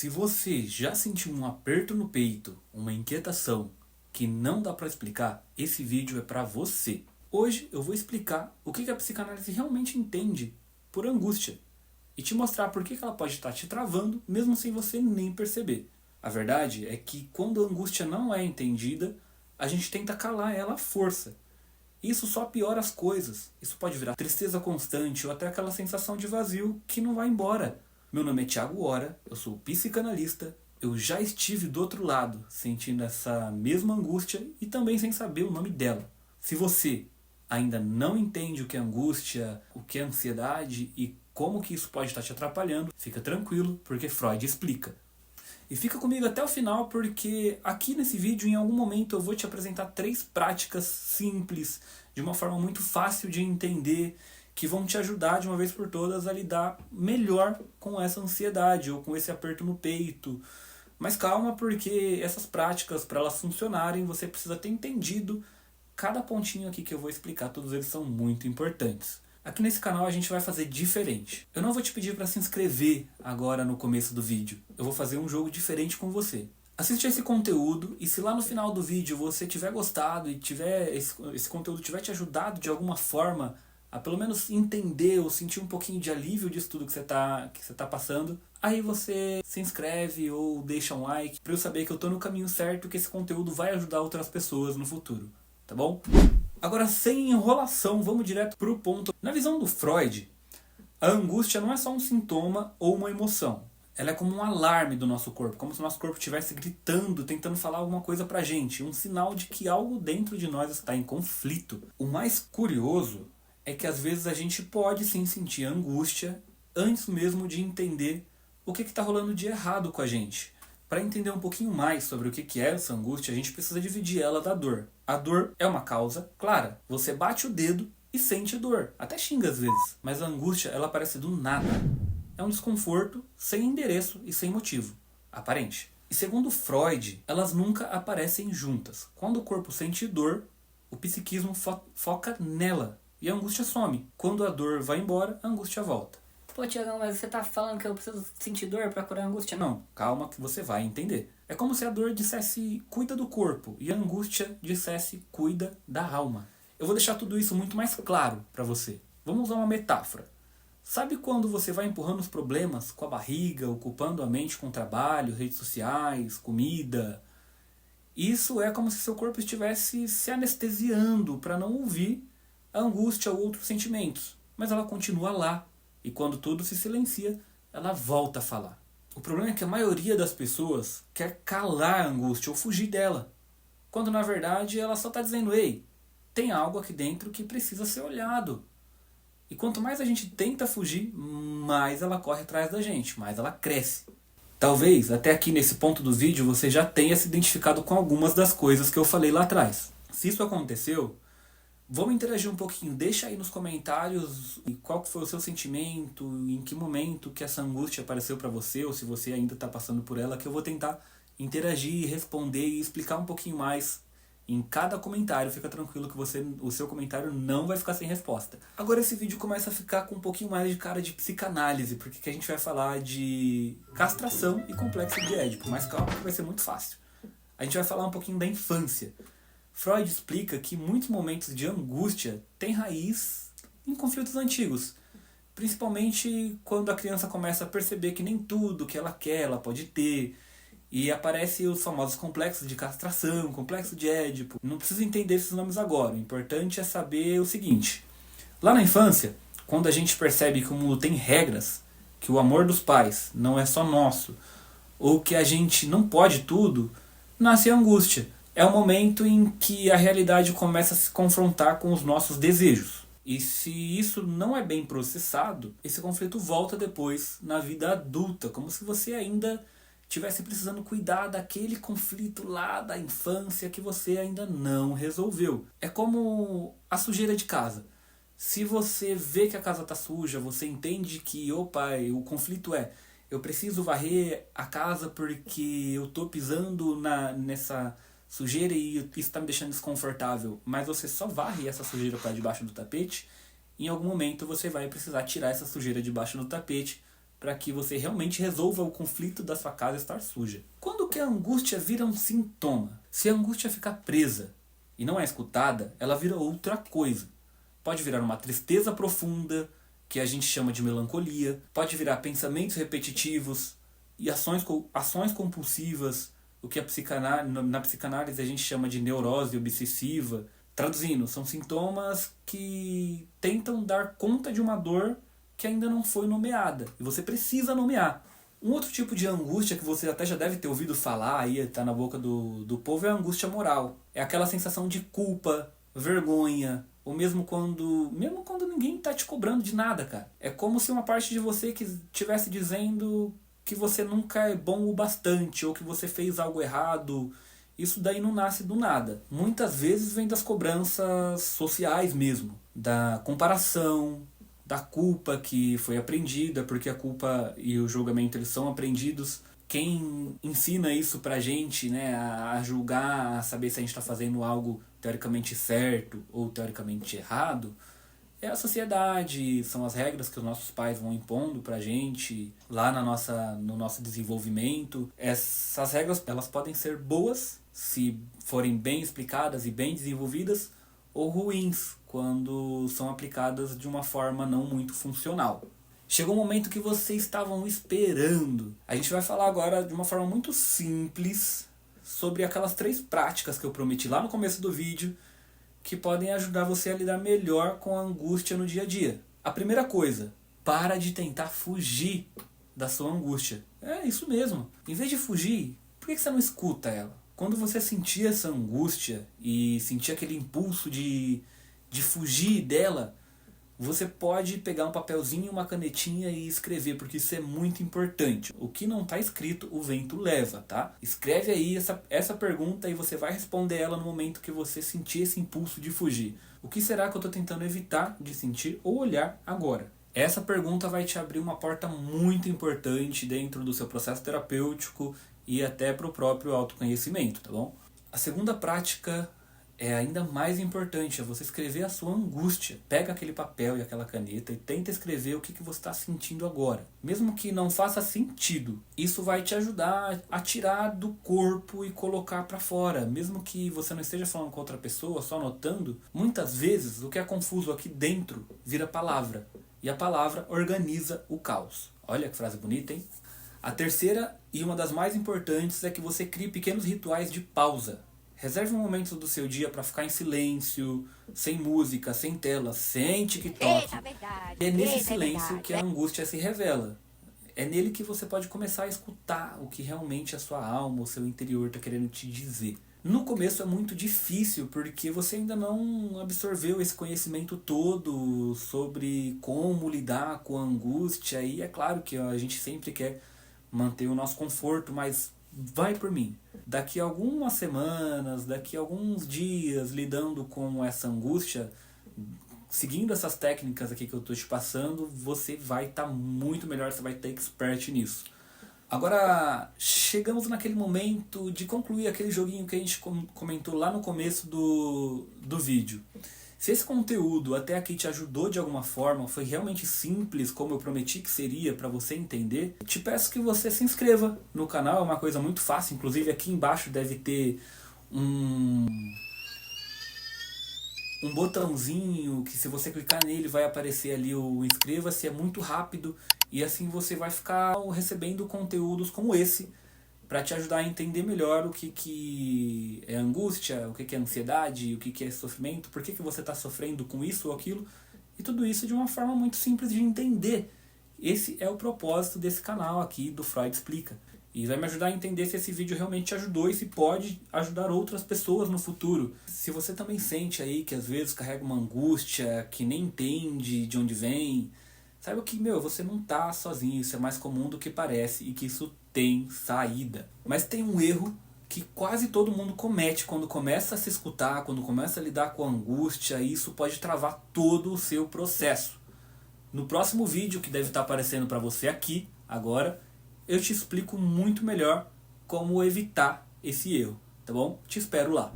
Se você já sentiu um aperto no peito, uma inquietação que não dá para explicar, esse vídeo é para você. Hoje eu vou explicar o que a psicanálise realmente entende por angústia e te mostrar por que ela pode estar te travando mesmo sem você nem perceber. A verdade é que quando a angústia não é entendida, a gente tenta calar ela à força. Isso só piora as coisas. Isso pode virar tristeza constante ou até aquela sensação de vazio que não vai embora. Meu nome é Thiago Hora, eu sou psicanalista, eu já estive do outro lado, sentindo essa mesma angústia e também sem saber o nome dela. Se você ainda não entende o que é angústia, o que é ansiedade e como que isso pode estar te atrapalhando, fica tranquilo, porque Freud explica. E fica comigo até o final, porque aqui nesse vídeo, em algum momento, eu vou te apresentar 3 práticas simples, de uma forma muito fácil de entender, que vão te ajudar de uma vez por todas a lidar melhor com essa ansiedade ou com esse aperto no peito. Mas calma, porque essas práticas, para elas funcionarem, você precisa ter entendido cada pontinho aqui que eu vou explicar, todos eles são muito importantes. Aqui nesse canal a gente vai fazer diferente. Eu não vou te pedir para se inscrever agora no começo do vídeo. Eu vou fazer um jogo diferente com você. Assiste esse conteúdo e se lá no final do vídeo você tiver gostado e tiver esse conteúdo tiver te ajudado de alguma forma a pelo menos entender ou sentir um pouquinho de alívio disso tudo que você tá passando, aí você se inscreve ou deixa um like para eu saber que eu tô no caminho certo, que esse conteúdo vai ajudar outras pessoas no futuro, tá bom? Agora, sem enrolação, vamos direto pro ponto. Na visão do Freud, a angústia não é só um sintoma ou uma emoção. Ela é como um alarme do nosso corpo, como se o nosso corpo estivesse gritando, tentando falar alguma coisa pra gente. Um sinal de que algo dentro de nós está em conflito. O mais curioso é que às vezes a gente pode sim sentir angústia antes mesmo de entender o que está rolando de errado com a gente. Para entender um pouquinho mais sobre o que é essa angústia, a gente precisa dividir ela da dor. A dor é uma causa clara. Você bate o dedo e sente dor. Até xinga às vezes. Mas a angústia, ela aparece do nada. É um desconforto sem endereço e sem motivo aparente. E segundo Freud, elas nunca aparecem juntas. Quando o corpo sente dor, o psiquismo foca nela. E a angústia some. Quando a dor vai embora, a angústia volta. Pô, Tiagão, mas você tá falando que eu preciso sentir dor pra curar a angústia? Não, calma que você vai entender. É como se a dor dissesse cuida do corpo e a angústia dissesse cuida da alma. Eu vou deixar tudo isso muito mais claro para você. Vamos usar uma metáfora. Sabe quando você vai empurrando os problemas com a barriga, ocupando a mente com trabalho, redes sociais, comida? Isso é como se seu corpo estivesse se anestesiando para não ouvir a angústia ou outros sentimentos. Mas ela continua lá. E quando tudo se silencia, ela volta a falar. O problema é que a maioria das pessoas quer calar a angústia ou fugir dela. Quando na verdade ela só está dizendo, ei, tem algo aqui dentro que precisa ser olhado. E quanto mais a gente tenta fugir, mais ela corre atrás da gente, mais ela cresce. Talvez até aqui nesse ponto do vídeo você já tenha se identificado com algumas das coisas que eu falei lá atrás. Se isso aconteceu, vamos interagir um pouquinho, deixa aí nos comentários qual que foi o seu sentimento, em que momento que essa angústia apareceu para você, ou se você ainda está passando por ela, que eu vou tentar interagir, responder e explicar um pouquinho mais em cada comentário. Fica tranquilo que o seu comentário não vai ficar sem resposta. Agora esse vídeo começa a ficar com um pouquinho mais de cara de psicanálise, porque aqui a gente vai falar de castração e complexo de Édipo, mas calma que vai ser muito fácil. A gente vai falar um pouquinho da infância. Freud explica que muitos momentos de angústia têm raiz em conflitos antigos, principalmente quando a criança começa a perceber que nem tudo que ela quer ela pode ter, e aparecem os famosos complexos de castração, complexo de Édipo. Não precisa entender esses nomes agora, o importante é saber o seguinte. Lá na infância, quando a gente percebe que o mundo tem regras, que o amor dos pais não é só nosso, ou que a gente não pode tudo, nasce a angústia. É o momento em que a realidade começa a se confrontar com os nossos desejos. E se isso não é bem processado, esse conflito volta depois na vida adulta, como se você ainda estivesse precisando cuidar daquele conflito lá da infância que você ainda não resolveu. É como a sujeira de casa. Se você vê que a casa está suja, você entende que, opa, o conflito é, eu preciso varrer a casa porque eu estou pisando nessa sujeira e isso está me deixando desconfortável, mas você só varre essa sujeira para debaixo do tapete, em algum momento você vai precisar tirar essa sujeira debaixo do tapete para que você realmente resolva o conflito da sua casa estar suja. Quando que a angústia vira um sintoma? Se a angústia ficar presa e não é escutada, ela vira outra coisa. Pode virar uma tristeza profunda, que a gente chama de melancolia. Pode virar pensamentos repetitivos e ações compulsivas, o que na psicanálise a gente chama de neurose obsessiva. Traduzindo, são sintomas que tentam dar conta de uma dor que ainda não foi nomeada. E você precisa nomear. Um outro tipo de angústia que você até já deve ter ouvido falar, aí tá na boca do povo, é a angústia moral. É aquela sensação de culpa, vergonha, ou mesmo quando ninguém tá te cobrando de nada, cara. É como se uma parte de você que estivesse dizendo que você nunca é bom o bastante, ou que você fez algo errado. Isso daí não nasce do nada. Muitas vezes vem das cobranças sociais mesmo, da comparação, da culpa que foi aprendida, porque a culpa e o julgamento eles são aprendidos. Quem ensina isso pra gente, né, a julgar, a saber se a gente está fazendo algo teoricamente certo ou teoricamente errado, é a sociedade, são as regras que os nossos pais vão impondo pra gente lá no nosso desenvolvimento. Essas regras elas podem ser boas se forem bem explicadas e bem desenvolvidas, ou ruins quando são aplicadas de uma forma não muito funcional. Chegou o momento que vocês estavam esperando. A gente vai falar agora de uma forma muito simples sobre aquelas 3 práticas que eu prometi lá no começo do vídeo, que podem ajudar você a lidar melhor com a angústia no dia a dia. A primeira coisa, para de tentar fugir da sua angústia. É isso mesmo. Em vez de fugir, por que você não escuta ela? Quando você sentir essa angústia e sentir aquele impulso de fugir dela, você pode pegar um papelzinho e uma canetinha e escrever, porque isso é muito importante. O que não está escrito, o vento leva, tá? Escreve aí essa pergunta e você vai responder ela no momento que você sentir esse impulso de fugir. O que será que eu estou tentando evitar de sentir ou olhar agora? Essa pergunta vai te abrir uma porta muito importante dentro do seu processo terapêutico e até para o próprio autoconhecimento, tá bom? A segunda prática é ainda mais importante, é você escrever a sua angústia. Pega aquele papel e aquela caneta e tenta escrever o que você está sentindo agora. Mesmo que não faça sentido, isso vai te ajudar a tirar do corpo e colocar para fora. Mesmo que você não esteja falando com outra pessoa, só anotando, muitas vezes o que é confuso aqui dentro vira palavra. E a palavra organiza o caos. Olha que frase bonita, hein? A terceira e uma das mais importantes é que você crie pequenos rituais de pausa. Reserve um momento do seu dia para ficar em silêncio, sem música, sem tela, sem TikTok. É nesse silêncio que a angústia se revela. É nele que você pode começar a escutar o que realmente a sua alma, o seu interior está querendo te dizer. No começo é muito difícil porque você ainda não absorveu esse conhecimento todo sobre como lidar com a angústia. E é claro que a gente sempre quer manter o nosso conforto, mas vai por mim. Daqui a algumas semanas, daqui a alguns dias lidando com essa angústia, seguindo essas técnicas aqui que eu estou te passando, você vai estar muito melhor, você vai ter expert nisso. Agora, chegamos naquele momento de concluir aquele joguinho que a gente comentou lá no começo do vídeo. Se esse conteúdo até aqui te ajudou de alguma forma, foi realmente simples, como eu prometi que seria para você entender, te peço que você se inscreva no canal, é uma coisa muito fácil, inclusive aqui embaixo deve ter um botãozinho que se você clicar nele vai aparecer ali o inscreva-se, é muito rápido e assim você vai ficar recebendo conteúdos como esse, para te ajudar a entender melhor o que é angústia, o que é ansiedade, o que é sofrimento, por que você está sofrendo com isso ou aquilo, e tudo isso de uma forma muito simples de entender. Esse é o propósito desse canal aqui do Freud Explica. E vai me ajudar a entender se esse vídeo realmente te ajudou e se pode ajudar outras pessoas no futuro. Se você também sente aí que às vezes carrega uma angústia, que nem entende de onde vem, saiba que, você não tá sozinho, isso é mais comum do que parece e que isso tem saída. Mas tem um erro que quase todo mundo comete quando começa a se escutar, quando começa a lidar com a angústia, e isso pode travar todo o seu processo. No próximo vídeo, que deve estar aparecendo para você aqui, agora, eu te explico muito melhor como evitar esse erro, tá bom? Te espero lá.